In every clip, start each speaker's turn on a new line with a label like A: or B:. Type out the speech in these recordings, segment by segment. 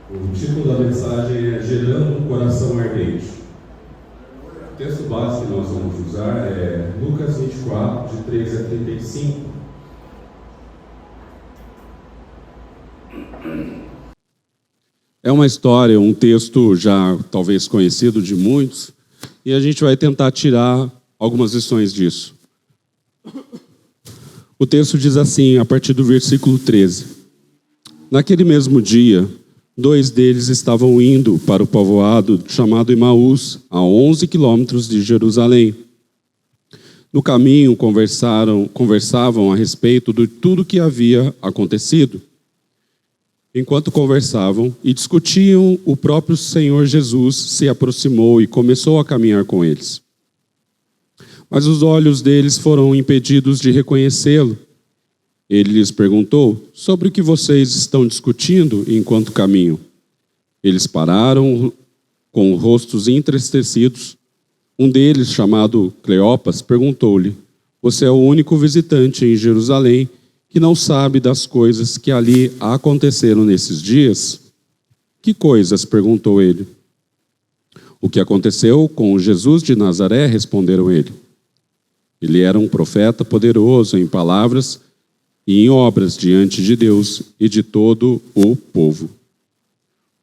A: O título da mensagem é Gerando um Coração Ardente. O texto base que nós vamos usar é Lucas 24, de 13 a 35. É uma história, um texto já talvez conhecido de muitos, e a gente vai tentar tirar algumas lições disso. O texto diz assim, a partir do versículo 13. Naquele mesmo dia, 2 deles estavam indo para o povoado chamado Emaús, a 11 quilômetros de Jerusalém. No caminho, conversavam a respeito de tudo que havia acontecido. Enquanto conversavam e discutiam, o próprio Senhor Jesus se aproximou e começou a caminhar com eles. Mas os olhos deles foram impedidos de reconhecê-lo. Ele lhes perguntou, sobre o que vocês estão discutindo enquanto caminham? Eles pararam com rostos entristecidos. Um deles, chamado Cleopas, perguntou-lhe, você é o único visitante em Jerusalém que não sabe das coisas que ali aconteceram nesses dias? Que coisas? Perguntou ele. O que aconteceu com Jesus de Nazaré? Responderam ele. Ele era um profeta poderoso em palavras e em obras diante de Deus e de todo o povo.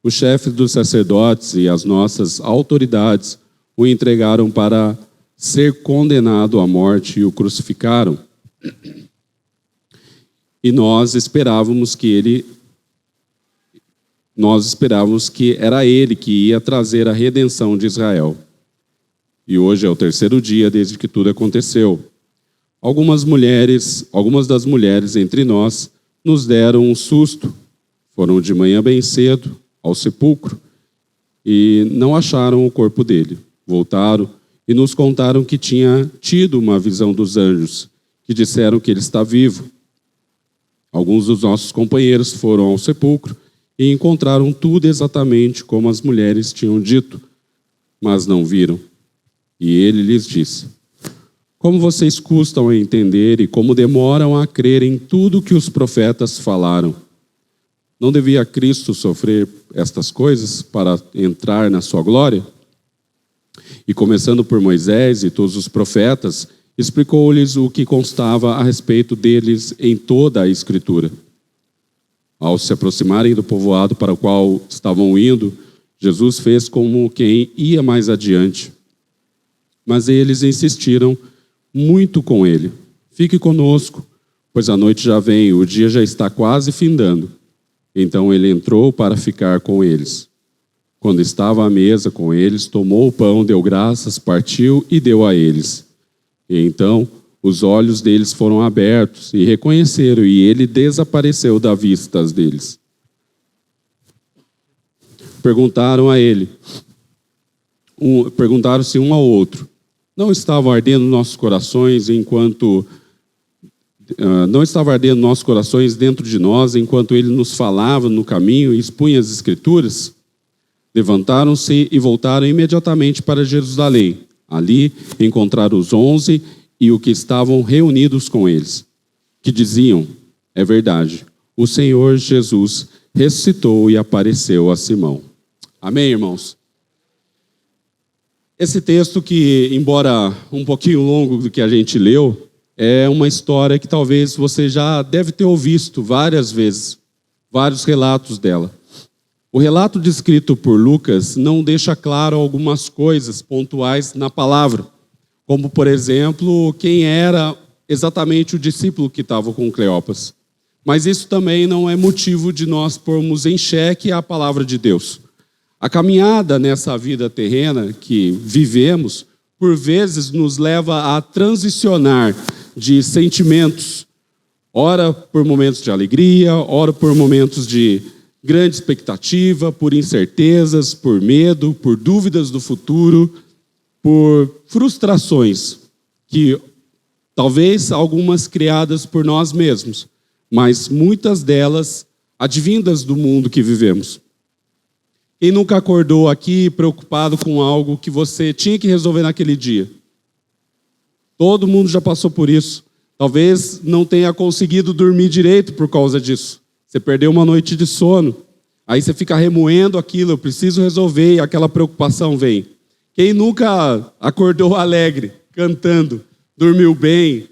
A: Os chefes dos sacerdotes e as nossas autoridades o entregaram para ser condenado à morte e o crucificaram. E nós esperávamos que era ele que ia trazer a redenção de Israel. E hoje é o 3º dia desde que tudo aconteceu. Algumas das mulheres entre nós nos deram um susto. Foram de manhã bem cedo ao sepulcro e não acharam o corpo dele. Voltaram e nos contaram que tinha tido uma visão dos anjos, que disseram que ele está vivo. Alguns dos nossos companheiros foram ao sepulcro e encontraram tudo exatamente como as mulheres tinham dito, mas não viram. E ele lhes disse, como vocês custam a entender e como demoram a crer em tudo que os profetas falaram. Não devia Cristo sofrer estas coisas para entrar na sua glória? E começando por Moisés e todos os profetas, explicou-lhes o que constava a respeito deles em toda a Escritura. Ao se aproximarem do povoado para o qual estavam indo, Jesus fez como quem ia mais adiante. Mas eles insistiram muito com ele. Fique conosco, pois a noite já vem, o dia já está quase findando. Então ele entrou para ficar com eles. Quando estava à mesa com eles, tomou o pão, deu graças, partiu e deu a eles. E então os olhos deles foram abertos e reconheceram, e ele desapareceu da vista deles. Perguntaram-se um ao outro, não estavam ardendo nossos corações dentro de nós enquanto ele nos falava no caminho e expunha as Escrituras? Levantaram-se e voltaram imediatamente para Jerusalém. Ali encontraram os 11 e os que estavam reunidos com eles, que diziam, é verdade, o Senhor Jesus ressuscitou e apareceu a Simão. Amém, irmãos? Esse texto que, embora um pouquinho longo do que a gente leu, é uma história que talvez você já deve ter ouvido várias vezes, vários relatos dela. O relato descrito por Lucas não deixa claro algumas coisas pontuais na palavra, como, por exemplo, quem era exatamente o discípulo que estava com Cleopas. Mas isso também não é motivo de nós pormos em xeque a palavra de Deus. A caminhada nessa vida terrena que vivemos, por vezes, nos leva a transicionar de sentimentos, ora por momentos de alegria, ora por momentos de grande expectativa, por incertezas, por medo, por dúvidas do futuro, por frustrações, que talvez algumas criadas por nós mesmos, mas muitas delas advindas do mundo que vivemos. Quem nunca acordou aqui preocupado com algo que você tinha que resolver naquele dia? Todo mundo já passou por isso. Talvez não tenha conseguido dormir direito por causa disso. Você perdeu uma noite de sono. Aí você fica remoendo aquilo, eu preciso resolver, e aquela preocupação vem. Quem nunca acordou alegre, cantando, dormiu bem,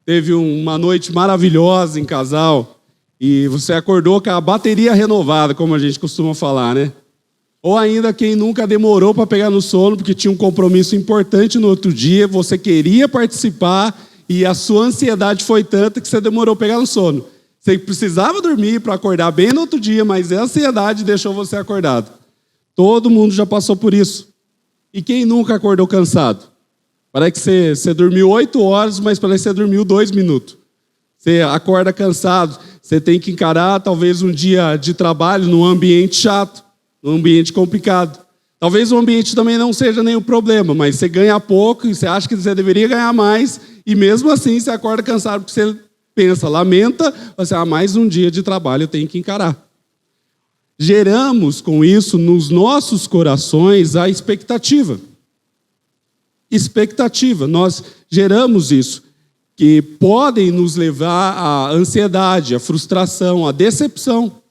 A: teve uma noite maravilhosa em casal, e você acordou com a bateria renovada, como a gente costuma falar, né? Ou ainda quem nunca demorou para pegar no sono, porque tinha um compromisso importante no outro dia, você queria participar, e a sua ansiedade foi tanta que você demorou para pegar no sono. Você precisava dormir para acordar bem no outro dia, mas a ansiedade deixou você acordado. Todo mundo já passou por isso. E quem nunca acordou cansado? Parece que você dormiu 8 horas, mas parece que você dormiu 2 minutos. Você acorda cansado, você tem que encarar talvez um dia de trabalho num ambiente chato, num ambiente complicado. Talvez o ambiente também não seja nenhum problema, mas você ganha pouco e você acha que você deveria ganhar mais, e mesmo assim você acorda cansado porque você pensa, lamenta, você, mais um dia de trabalho eu tenho que encarar. Geramos com isso nos nossos corações a expectativa. Expectativa, nós geramos isso, que podem nos levar à ansiedade, à frustração, à decepção,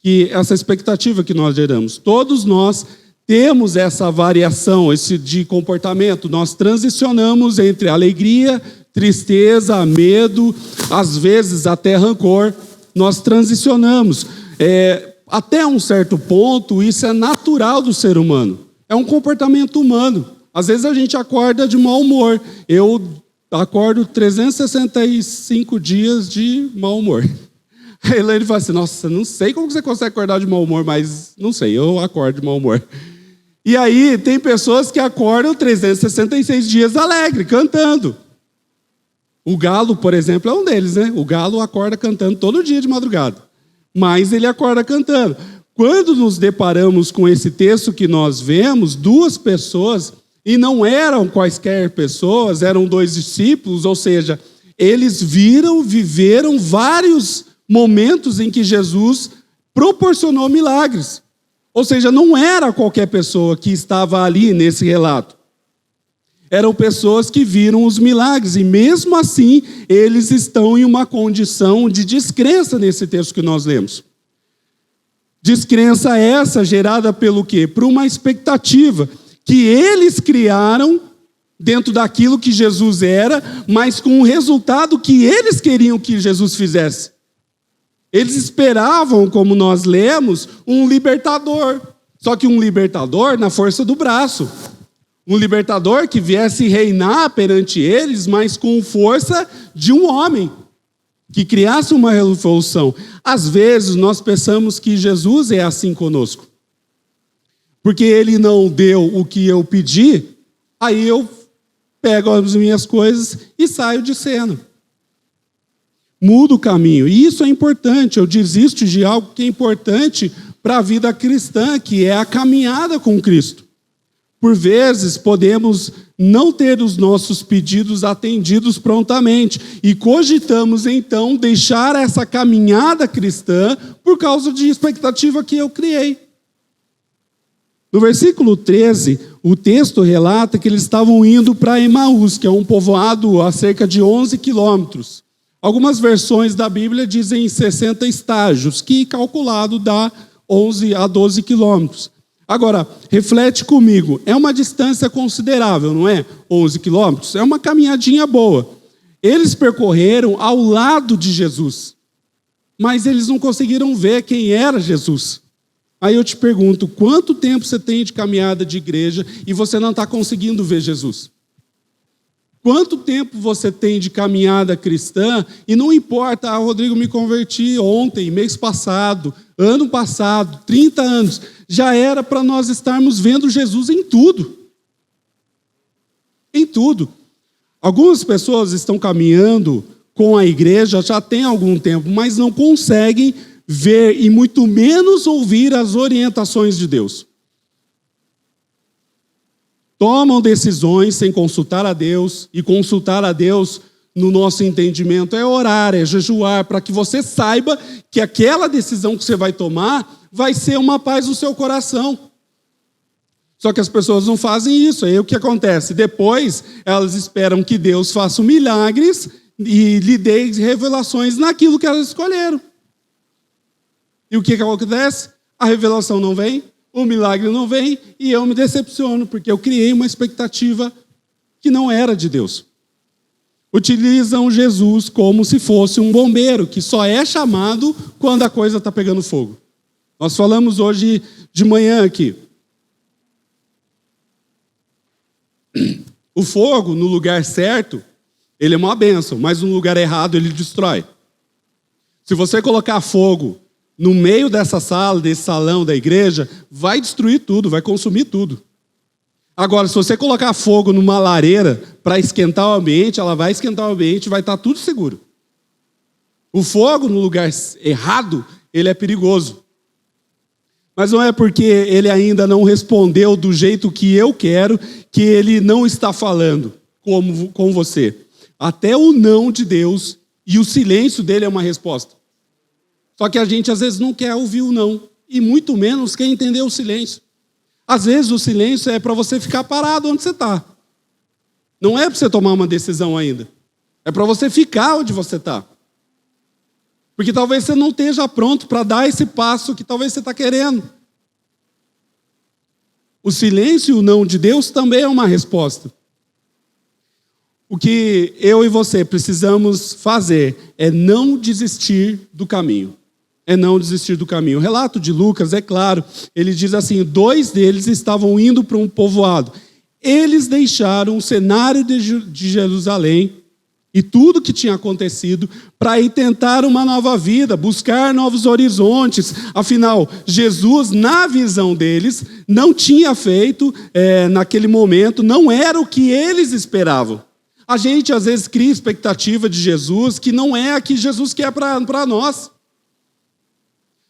A: que essa expectativa que nós geramos. Todos nós temos essa variação, esse de comportamento, nós transicionamos entre alegria, tristeza, medo, às vezes até rancor, nós transicionamos. Até um certo ponto, isso é natural do ser humano, é um comportamento humano. Às vezes a gente acorda de mau humor, eu acordo 365 dias de mau humor. A Elaine fala assim, nossa, não sei como você consegue acordar de mau humor, mas não sei, eu acordo de mau humor. E aí tem pessoas que acordam 366 dias alegre, cantando. O galo, por exemplo, é um deles, né? O galo acorda cantando todo dia de madrugada, mas ele acorda cantando. Quando nos deparamos com esse texto que nós vemos, 2 pessoas, e não eram quaisquer pessoas, eram 2 discípulos, ou seja, eles viveram vários momentos em que Jesus proporcionou milagres. Ou seja, não era qualquer pessoa que estava ali nesse relato. Eram pessoas que viram os milagres, e mesmo assim, eles estão em uma condição de descrença nesse texto que nós lemos. Descrença essa gerada pelo quê? Por uma expectativa que eles criaram dentro daquilo que Jesus era, mas com o resultado que eles queriam que Jesus fizesse. Eles esperavam, como nós lemos, um libertador. Só que um libertador na força do braço. Um libertador que viesse reinar perante eles, mas com força de um homem, que criasse uma revolução. Às vezes nós pensamos que Jesus é assim conosco. Porque ele não deu o que eu pedi, aí eu pego as minhas coisas e saio de cena. Mudo o caminho. E isso é importante. Eu desisto de algo que é importante para a vida cristã, que é a caminhada com Cristo. Por vezes, podemos não ter os nossos pedidos atendidos prontamente e cogitamos, então, deixar essa caminhada cristã por causa de expectativa que eu criei. No versículo 13, o texto relata que eles estavam indo para Emaús, que é um povoado a cerca de 11 quilômetros. Algumas versões da Bíblia dizem 60 estágios, que calculado dá 11 a 12 quilômetros. Agora, reflete comigo, é uma distância considerável, não é? 11 quilômetros, é uma caminhadinha boa. Eles percorreram ao lado de Jesus, mas eles não conseguiram ver quem era Jesus. Aí eu te pergunto, quanto tempo você tem de caminhada de igreja e você não está conseguindo ver Jesus? Quanto tempo você tem de caminhada cristã e não importa, Rodrigo, me converti ontem, mês passado, ano passado, 30 anos, já era para nós estarmos vendo Jesus em tudo. Em tudo. Algumas pessoas estão caminhando com a igreja já tem algum tempo, mas não conseguem ver e muito menos ouvir as orientações de Deus. Tomam decisões sem consultar a Deus, e consultar a Deus, no nosso entendimento, é orar, é jejuar, para que você saiba que aquela decisão que você vai tomar vai ser uma paz no seu coração. Só que as pessoas não fazem isso, aí o que acontece? Depois, elas esperam que Deus faça milagres e lhe dê revelações naquilo que elas escolheram. E o que acontece? a revelação não vem, o milagre não vem e eu me decepciono, porque eu criei uma expectativa que não era de Deus. Utilizam Jesus como se fosse um bombeiro, que só é chamado quando a coisa está pegando fogo. Nós falamos hoje de manhã aqui. O fogo, no lugar certo, ele é uma bênção, mas no lugar errado ele destrói. Se você colocar fogo no meio dessa sala, desse salão da igreja, vai destruir tudo, vai consumir tudo. Agora, se você colocar fogo numa lareira para esquentar o ambiente, ela vai esquentar o ambiente e vai estar tudo seguro. O fogo no lugar errado, ele é perigoso. Mas não é porque ele ainda não respondeu do jeito que eu quero, que ele não está falando com você. Até o não de Deus e o silêncio dele é uma resposta. Só que a gente às vezes não quer ouvir o não, e muito menos quer entender o silêncio. Às vezes o silêncio é para você ficar parado onde você está. Não é para você tomar uma decisão ainda. É para você ficar onde você está. Porque talvez você não esteja pronto para dar esse passo que talvez você está querendo. O silêncio e o não de Deus também é uma resposta. O que eu e você precisamos fazer é não desistir do caminho. É não desistir do caminho. O relato de Lucas, é claro, ele diz assim, 2 deles estavam indo para um povoado. Eles deixaram o cenário de Jerusalém e tudo que tinha acontecido para ir tentar uma nova vida, buscar novos horizontes. Afinal, Jesus, na visão deles, não tinha feito naquele momento, não era o que eles esperavam. A gente, às vezes, cria expectativa de Jesus que não é a que Jesus quer para nós.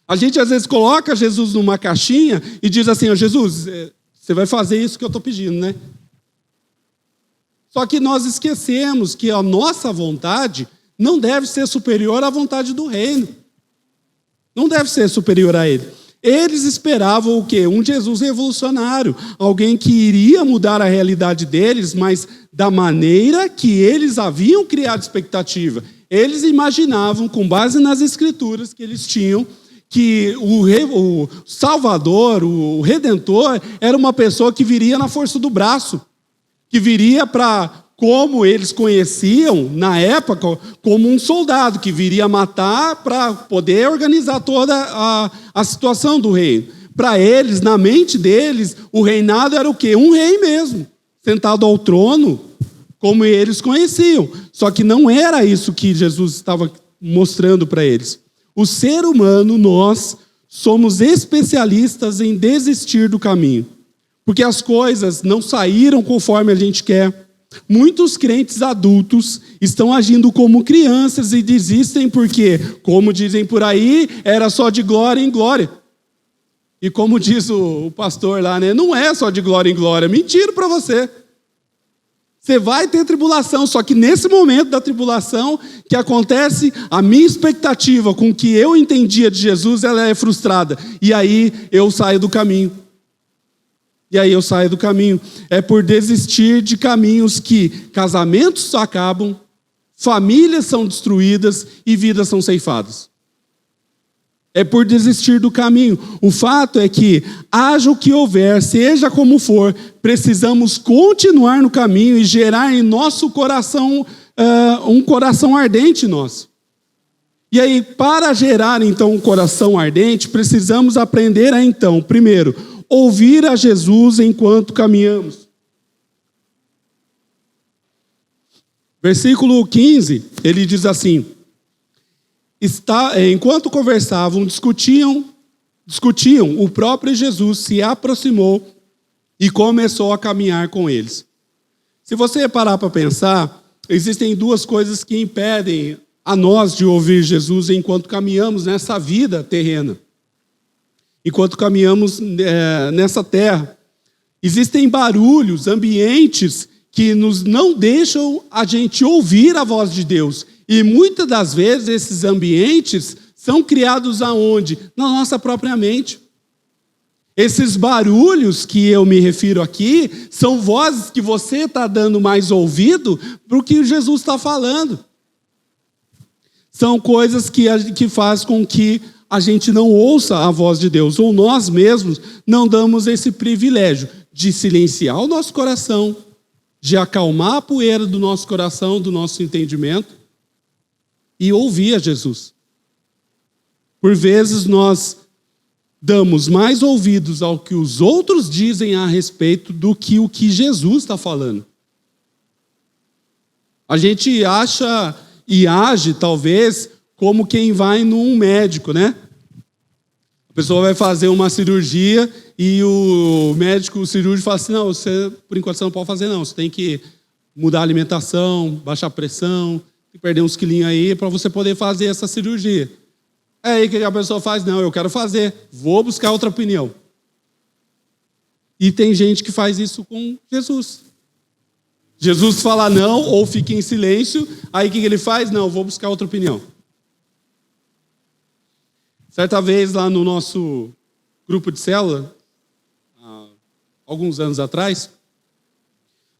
A: A gente, às vezes, coloca Jesus numa caixinha e diz assim, ó, Jesus, você vai fazer isso que eu estou pedindo, né? Só que nós esquecemos que a nossa vontade não deve ser superior à vontade do reino. Não deve ser superior a ele. Eles esperavam o quê? Um Jesus revolucionário, alguém que iria mudar a realidade deles, mas da maneira que eles haviam criado expectativa. Eles imaginavam, com base nas escrituras que eles tinham, que o Salvador, o Redentor, era uma pessoa que viria na força do braço, que viria para, como eles conheciam na época, como um soldado, que viria matar para poder organizar toda a situação do reino. Para eles, na mente deles, o reinado era o quê? Um rei mesmo, sentado ao trono, como eles conheciam. Só que não era isso que Jesus estava mostrando para eles. O ser humano, nós, somos especialistas em desistir do caminho. Porque as coisas não saíram conforme a gente quer. Muitos crentes adultos estão agindo como crianças e desistem porque, como dizem por aí, era só de glória em glória. E como diz o pastor lá, né? Não é só de glória em glória. Mentira para você. Você vai ter tribulação, só que nesse momento da tribulação que acontece, a minha expectativa com o que eu entendia de Jesus, ela é frustrada. E aí eu saio do caminho. É por desistir de caminhos que casamentos acabam, famílias são destruídas e vidas são ceifadas. É por desistir do caminho. O fato é que, haja o que houver, seja como for, precisamos continuar no caminho e gerar em nosso coração um coração ardente nosso. E aí, para gerar então um coração ardente, precisamos aprender a então, primeiro, ouvir a Jesus enquanto caminhamos. Versículo 15, ele diz assim, enquanto conversavam, discutiam, o próprio Jesus se aproximou e começou a caminhar com eles. Se você parar para pensar, existem 2 coisas que impedem a nós de ouvir Jesus enquanto caminhamos nessa vida terrena. Enquanto caminhamos nessa terra. Existem barulhos, ambientes que nos não deixam a gente ouvir a voz de Deus. E muitas das vezes esses ambientes são criados aonde? Na nossa própria mente. Esses barulhos que eu me refiro aqui são vozes que você está dando mais ouvido para o que Jesus está falando. São coisas que faz com que
B: a gente não ouça a voz de Deus, ou nós mesmos não damos esse privilégio de silenciar o nosso coração, de acalmar a poeira do nosso coração, do nosso entendimento, e ouvir a Jesus. Por vezes nós damos mais ouvidos ao que os outros dizem a respeito do que o que Jesus está falando. A gente acha e age, talvez, como quem vai num médico, né? A pessoa vai fazer uma cirurgia e o médico, o cirúrgico fala assim, não, você, por enquanto você não pode fazer não, você tem que mudar a alimentação, baixar a pressão, tem que perder uns quilinhos aí para você poder fazer essa cirurgia. É aí que a pessoa faz, não, eu quero fazer, vou buscar outra opinião. E tem gente que faz isso com Jesus. Jesus fala não ou fica em silêncio, aí o que ele faz? Não, vou buscar outra opinião. Certa vez lá no nosso grupo de célula, há alguns anos atrás,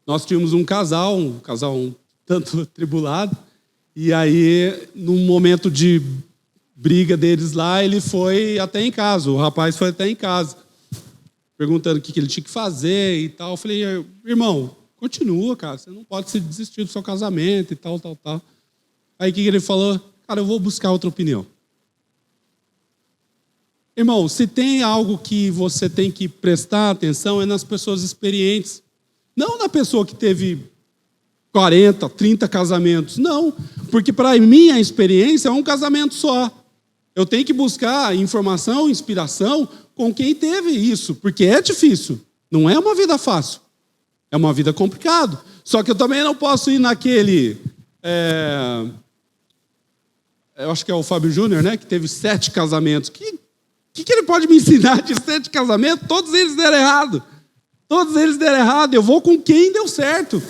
B: nós tínhamos um casal um tanto tribulado, e aí, num momento de briga deles lá, ele foi até em casa, o rapaz foi até em casa, perguntando o que ele tinha que fazer e tal. Eu falei, irmão, continua, cara, você não pode se desistir do seu casamento e tal. Aí o que ele falou? Cara, eu vou buscar outra opinião. Irmão, se tem algo que você tem que prestar atenção é nas pessoas experientes. Não na pessoa que teve 40, 30 casamentos. Não, porque para mim a experiência é um casamento só. Eu tenho que buscar informação, inspiração com quem teve isso, porque é difícil. Não é uma vida fácil. É uma vida complicada. Só que eu também não posso ir naquele... eu acho que é o Fábio Júnior, né? Que teve 7 casamentos. O que ele pode me ensinar de 7 casamentos? Todos eles deram errado. Todos eles deram errado. Eu vou com quem deu certo.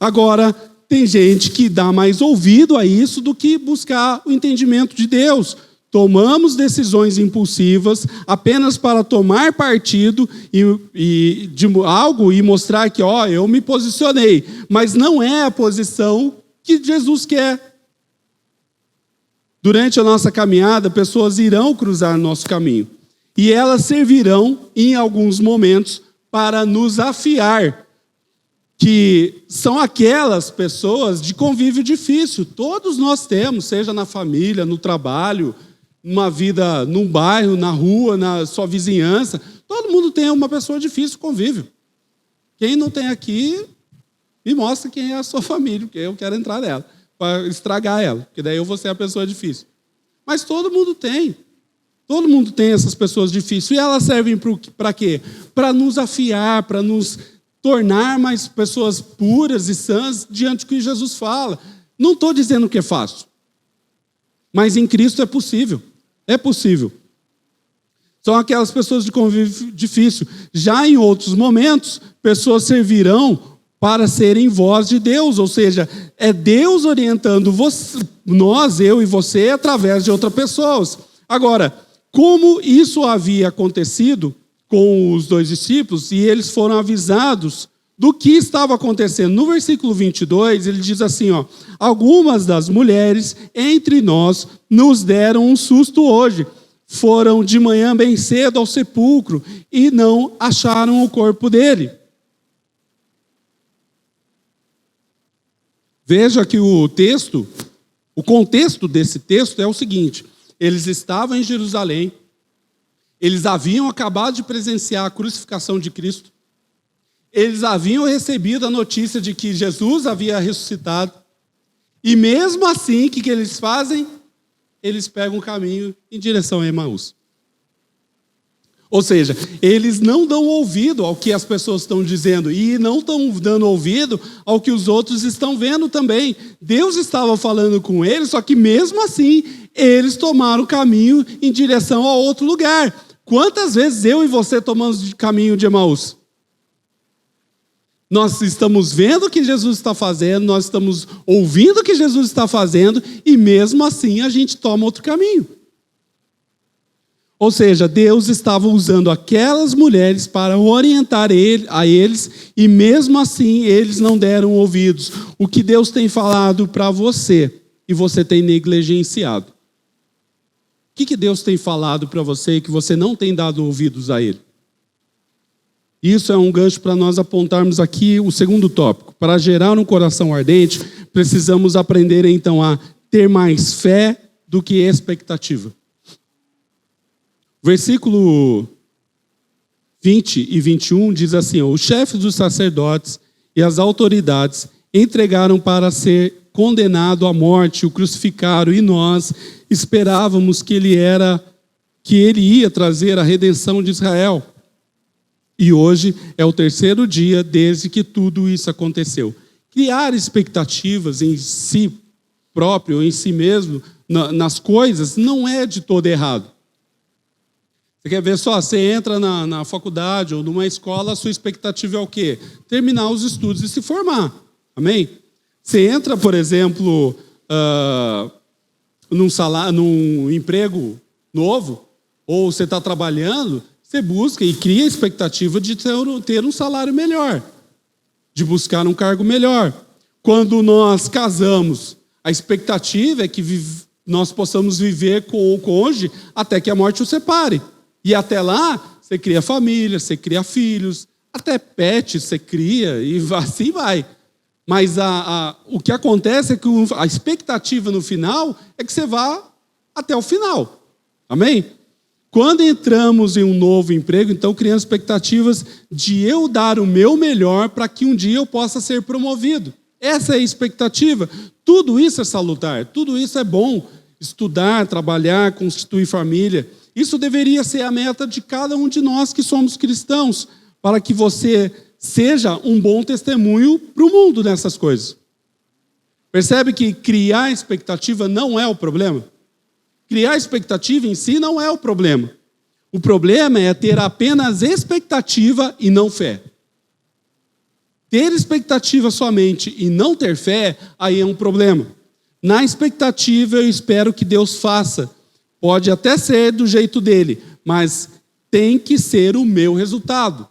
B: Agora, tem gente que dá mais ouvido a isso do que buscar o entendimento de Deus. Tomamos decisões impulsivas apenas para tomar partido de algo e mostrar que, eu me posicionei. Mas não é a posição que Jesus quer. Durante a nossa caminhada, pessoas irão cruzar nosso caminho. E elas servirão, em alguns momentos, para nos afiar, que são aquelas pessoas de convívio difícil. Todos nós temos, seja na família, no trabalho, numa vida, num bairro, na rua, na sua vizinhança. Todo mundo tem uma pessoa difícil de convívio. Quem não tem aqui, me mostra quem é a sua família, porque eu quero entrar nela, para estragar ela, porque daí eu vou ser a pessoa difícil. Mas todo mundo tem. Todo mundo tem essas pessoas difíceis. E elas servem para quê? Para nos afiar, para nos tornar mais pessoas puras e sãs diante do que Jesus fala. Não estou dizendo que é fácil. Mas em Cristo é possível. É possível. São aquelas pessoas de convívio difícil. Já em outros momentos, pessoas servirão para serem voz de Deus, ou seja, é Deus orientando nós, eu e você, através de outras pessoas. Agora, como isso havia acontecido com os 2 discípulos, e eles foram avisados do que estava acontecendo. No versículo 22, ele diz assim, algumas das mulheres entre nós nos deram um susto hoje. Foram de manhã bem cedo ao sepulcro e não acharam o corpo dele. Veja que o contexto desse texto é o seguinte: eles estavam em Jerusalém, eles haviam acabado de presenciar a crucificação de Cristo, eles haviam recebido a notícia de que Jesus havia ressuscitado, e mesmo assim, o que eles fazem? Eles pegam o caminho em direção a Emaús. Ou seja, eles não dão ouvido ao que as pessoas estão dizendo e não estão dando ouvido ao que os outros estão vendo também. Deus estava falando com eles, só que mesmo assim, eles tomaram o caminho em direção a outro lugar. Quantas vezes eu e você tomamos o caminho de Emaús? Nós estamos vendo o que Jesus está fazendo, nós estamos ouvindo o que Jesus está fazendo e mesmo assim a gente toma outro caminho. Ou seja, Deus estava usando aquelas mulheres para orientar a eles e mesmo assim eles não deram ouvidos. O que Deus tem falado para você e você tem negligenciado. que Deus tem falado para você e que você não tem dado ouvidos a Ele? Isso é um gancho para nós apontarmos aqui o segundo tópico. Para gerar um coração ardente, precisamos aprender então a ter mais fé do que expectativa. Versículo 20 e 21 diz assim: os chefes dos sacerdotes e as autoridades entregaram para ser condenado à morte, o crucificaram, e nós esperávamos que ele ia trazer a redenção de Israel. E hoje é o terceiro dia desde que tudo isso aconteceu. Criar expectativas em si próprio, em si mesmo, nas coisas, não é de todo errado. Você quer ver só? Você entra na faculdade ou numa escola, a sua expectativa é o quê? Terminar os estudos e se formar. Amém? Você entra, por exemplo, num emprego novo, ou você está trabalhando, você busca e cria a expectativa de ter um salário melhor, de buscar um cargo melhor. Quando nós casamos, a expectativa é que nós possamos viver com o cônjuge até que a morte o separe. E até lá, você cria família, você cria filhos, até pet você cria e assim vai. Mas o que acontece é que a expectativa no final é que você vá até o final. Amém? Quando entramos em um novo emprego, então criamos expectativas de eu dar o meu melhor para que um dia eu possa ser promovido. Essa é a expectativa. Tudo isso é salutar, tudo isso é bom. Estudar, trabalhar, constituir família. Isso deveria ser a meta de cada um de nós que somos cristãos, para que você seja um bom testemunho para o mundo nessas coisas. Percebe que criar expectativa não é o problema? Criar expectativa em si não é o problema. O problema é ter apenas expectativa e não fé. Ter expectativa somente e não ter fé, aí é um problema. Na expectativa eu espero que Deus faça. Pode até ser do jeito dele, mas tem que ser o meu resultado.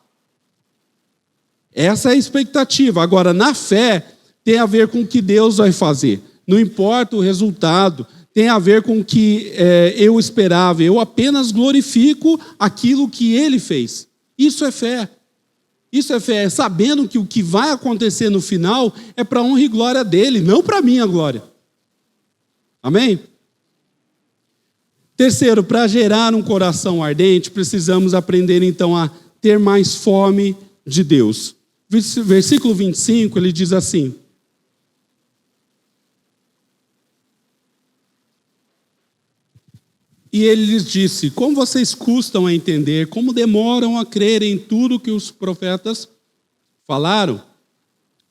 B: Essa é a expectativa. Agora, na fé, tem a ver com o que Deus vai fazer. Não importa o resultado, tem a ver com o que eu esperava. Eu apenas glorifico aquilo que Ele fez. Isso é fé. Isso é fé, sabendo que o que vai acontecer no final é para a honra e glória dEle, não para a minha glória. Amém? Terceiro, para gerar um coração ardente, precisamos aprender então a ter mais fome de Deus. Versículo 25, ele diz assim: e ele lhes disse: como vocês custam a entender, como demoram a crer em tudo que os profetas falaram?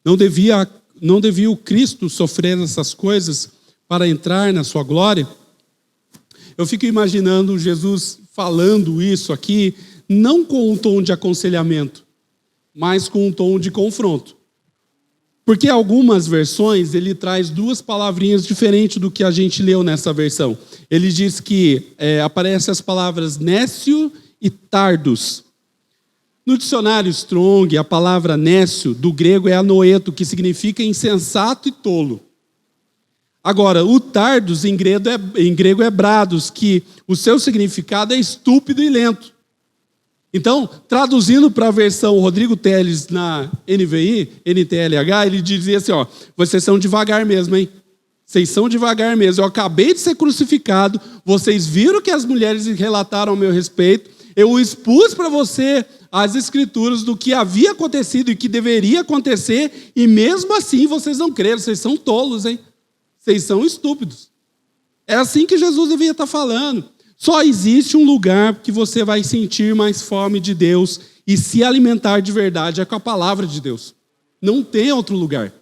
B: Não devia o Cristo sofrer essas coisas para entrar na sua glória? Eu fico imaginando Jesus falando isso aqui, não com um tom de aconselhamento, mas com um tom de confronto. Porque algumas versões ele traz duas palavrinhas diferentes do que a gente leu nessa versão. Ele diz que aparecem as palavras nécio e tardos. No dicionário Strong, a palavra nécio do grego é anoeto, que significa insensato e tolo. Agora, o tardos em grego é brados, que o seu significado é estúpido e lento. Então, traduzindo para a versão Rodrigo Teles na NVI, NTLH, ele dizia assim, vocês são devagar mesmo, hein? Vocês são devagar mesmo. Eu acabei de ser crucificado, vocês viram que as mulheres relataram ao meu respeito, eu expus para você as escrituras do que havia acontecido e que deveria acontecer, e mesmo assim vocês não creram, vocês são tolos, hein? Vocês são estúpidos. É assim que Jesus devia estar falando. Só existe um lugar que você vai sentir mais fome de Deus e se alimentar de verdade, é com a palavra de Deus. Não tem outro lugar.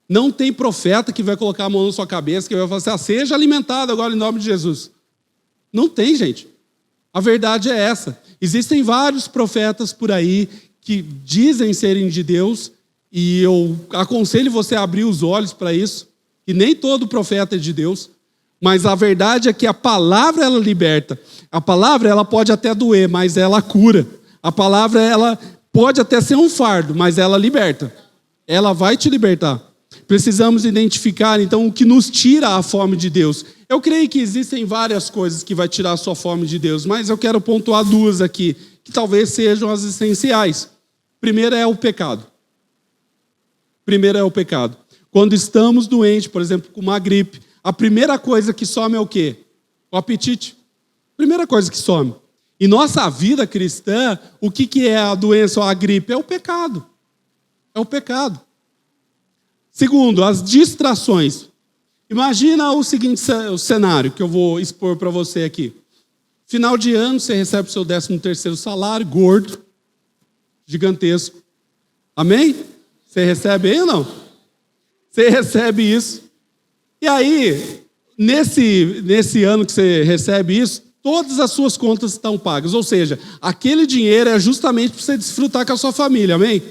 B: Não tem profeta que vai colocar a mão na sua cabeça, que vai falar assim, seja alimentado agora em nome de Jesus. Não tem, gente. A verdade é essa. Existem vários profetas por aí que dizem serem de Deus, e eu aconselho você a abrir os olhos para isso, que nem todo profeta é de Deus. Mas a verdade é que a palavra, ela liberta. A palavra, ela pode até doer, mas ela cura. A palavra, ela pode até ser um fardo, mas ela liberta. Ela vai te libertar. Precisamos identificar, então, o que nos tira a fome de Deus. Eu creio que existem várias coisas que vai tirar a sua fome de Deus, mas eu quero pontuar duas aqui, que talvez sejam as essenciais. Primeiro é o pecado. Quando estamos doentes, por exemplo, com uma gripe, a primeira coisa que some é o quê? O apetite. Primeira coisa que some. E nossa vida cristã, o que é a doença ou a gripe? É o pecado. Segundo, as distrações. Imagina o seguinte cenário que eu vou expor para você aqui. Final de ano, você recebe o seu 13º salário, gordo, gigantesco. Amém? Você recebe aí ou não? Você recebe isso. E aí, nesse ano que você recebe isso, todas as suas contas estão pagas. Ou seja, aquele dinheiro é justamente para você desfrutar com a sua família. Amém?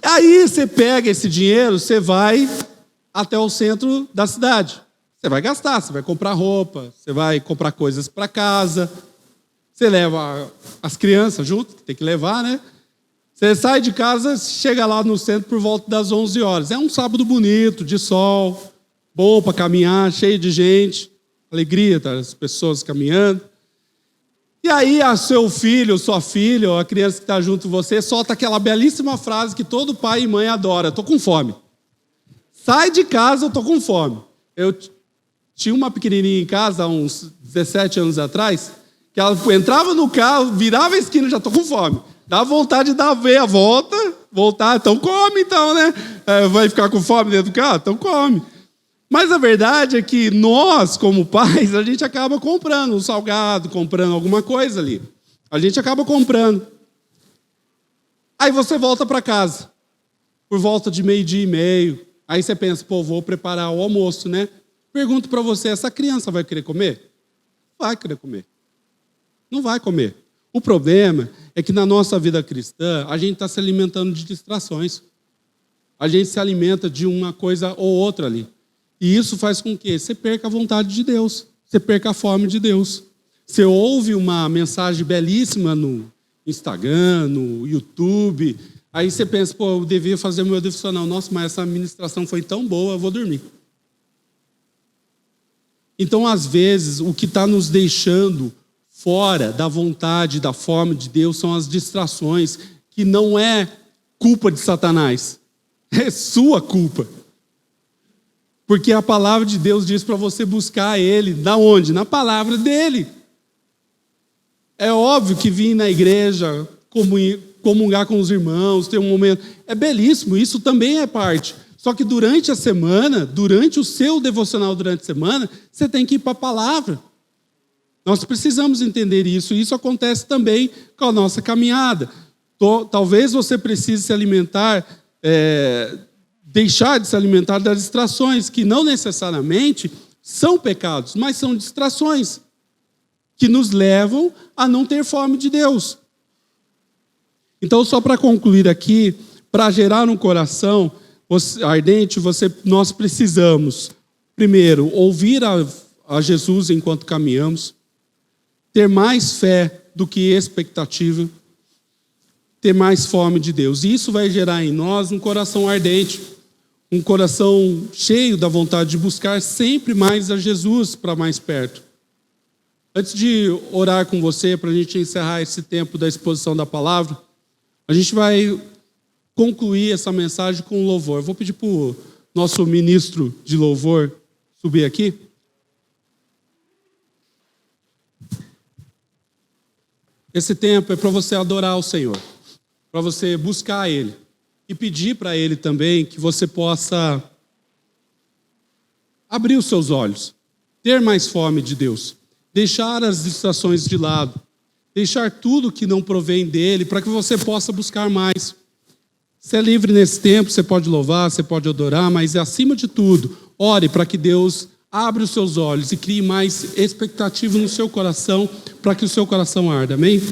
B: Aí você pega esse dinheiro, você vai até o centro da cidade. Você vai gastar, você vai comprar roupa, você vai comprar coisas para casa, você leva as crianças junto, tem que levar, né? Você sai de casa, chega lá no centro por volta das 11 horas. É um sábado bonito, de sol, bom para caminhar, cheio de gente, alegria, tá? As pessoas caminhando. E aí, seu filho, sua filha, ou a criança que está junto com você, solta aquela belíssima frase que todo pai e mãe adora: estou com fome. Sai de casa, eu estou com fome. Eu tinha uma pequenininha em casa, há uns 17 anos atrás, que ela entrava no carro, virava a esquina, já estou com fome. Dá vontade de ver a voltar, então come então, né? Vai ficar com fome dentro do carro? Então come. Mas a verdade é que nós, como pais, a gente acaba comprando um salgado, comprando alguma coisa ali. A gente acaba comprando. Aí você volta para casa, por volta de 12:30. Aí você pensa, vou preparar o almoço, né? Pergunto para você, essa criança vai querer comer? Vai querer comer. Não vai comer. O problema é que na nossa vida cristã, a gente está se alimentando de distrações. A gente se alimenta de uma coisa ou outra ali. E isso faz com que você perca a vontade de Deus. Você perca a fome de Deus. Você ouve uma mensagem belíssima no Instagram, no YouTube. Aí você pensa, eu devia fazer o meu devocional. Nossa, mas essa ministração foi tão boa, eu vou dormir. Então, às vezes, o que está nos deixando fora da vontade, da fome de Deus, são as distrações, que não é culpa de Satanás, é sua culpa. Porque a palavra de Deus diz para você buscar Ele, da onde? Na palavra dEle. É óbvio que vir na igreja, comungar com os irmãos, ter um momento, é belíssimo, isso também é parte. Só que durante a semana, durante o seu devocional durante a semana, você tem que ir para a palavra. Nós precisamos entender isso, e isso acontece também com a nossa caminhada. Talvez você precise se alimentar, deixar de se alimentar das distrações, que não necessariamente são pecados, mas são distrações, que nos levam a não ter fome de Deus. Então, só para concluir aqui, para gerar um coração ardente, nós precisamos, primeiro, ouvir a Jesus enquanto caminhamos, ter mais fé do que expectativa, ter mais fome de Deus. E isso vai gerar em nós um coração ardente, um coração cheio da vontade de buscar sempre mais a Jesus para mais perto. Antes de orar com você, para a gente encerrar esse tempo da exposição da palavra, a gente vai concluir essa mensagem com um louvor. Eu vou pedir para o nosso ministro de louvor subir aqui. Esse tempo é para você adorar o Senhor, para você buscar Ele e pedir para Ele também que você possa abrir os seus olhos, ter mais fome de Deus, deixar as distrações de lado, deixar tudo que não provém dEle para que você possa buscar mais. Você é livre nesse tempo, você pode louvar, você pode adorar, mas acima de tudo, ore para que Deus abra os seus olhos e crie mais expectativa no seu coração, para que o seu coração arda. Amém?